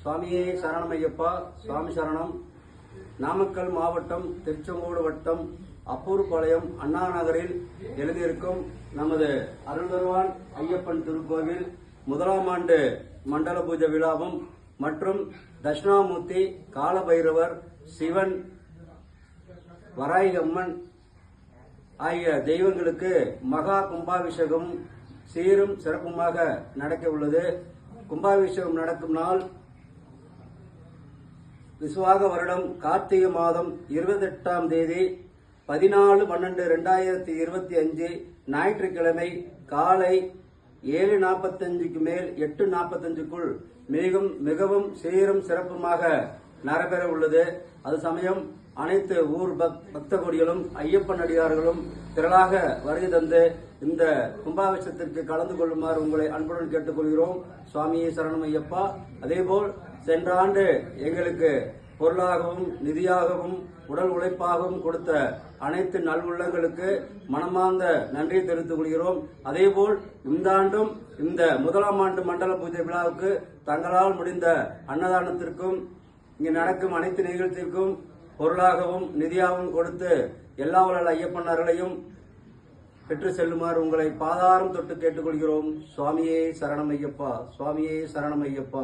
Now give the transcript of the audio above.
சுவாமியே சரணம் ஐயப்பா. சுவாமி சரணம். நாமக்கல் மாவட்டம் திருச்செங்கோடு வட்டம் அப்பூர்பாளையம் அண்ணா நகரில் எழுதியிருக்கும் நமது அருள்தருவான் ஐயப்பன் திருக்கோவில் முதலாம் ஆண்டு மண்டல பூஜை விழாவும் மற்றும் தட்சிணாமூர்த்தி, காலபைரவர், சிவன், வராயம்மன் ஆகிய தெய்வங்களுக்கு மகா கும்பாபிஷேகம் சீரும் சிறப்புமாக நடக்க உள்ளது. கும்பாபிஷேகம் நடக்கும் நாள் விசுவாக வருடம் கார்த்திகை மாதம் 28ஆம் தேதி 14/12/2025 ஞாயிற்றுக்கிழமை காலை 7:45 மேல் 8:45க்குள் மிகவும் சீரும் சிறப்புமாக நடைபெற உள்ளது. அது சமயம் அனைத்து ஊர் பக்த கொடிகளும் ஐயப்பன் அடியார்களும் திரளாக வருகை தந்து இந்த கும்பாபிஷேகத்திற்கு கலந்து கொள்ளுமாறு உங்களை அன்புடன் கேட்டுக்கொள்கிறோம். சுவாமியே சரணம் ஐயப்பா. அதேபோல் சென்ற ஆண்டு எங்களுக்கு பொருளாகவும் நிதியாகவும் உடல் உழைப்பாகவும் கொடுத்த அனைத்து நல்வுள்ளங்களுக்கு மனமார்ந்த நன்றி தெரிவித்துக் கொள்கிறோம். அதேபோல் இந்த ஆண்டும் இந்த முதலாம் ஆண்டு மண்டல பூஜை விழாவுக்கு தங்களால் முடிந்த அன்னதானத்திற்கும் இங்கு நடக்கும் அனைத்து நிகழ்ச்சிக்கும் பொருளாகவும் நிதியாகவும் கொடுத்து எல்லா வல்ல ஐயப்பன் அருளையும் பெற்று செல்லுமாறு உங்களை பாதாரம் தொட்டு கேட்டுக்கொள்கிறோம். சுவாமியே சரணம் ஐயப்பா. சுவாமியே சரணம் ஐயப்பா.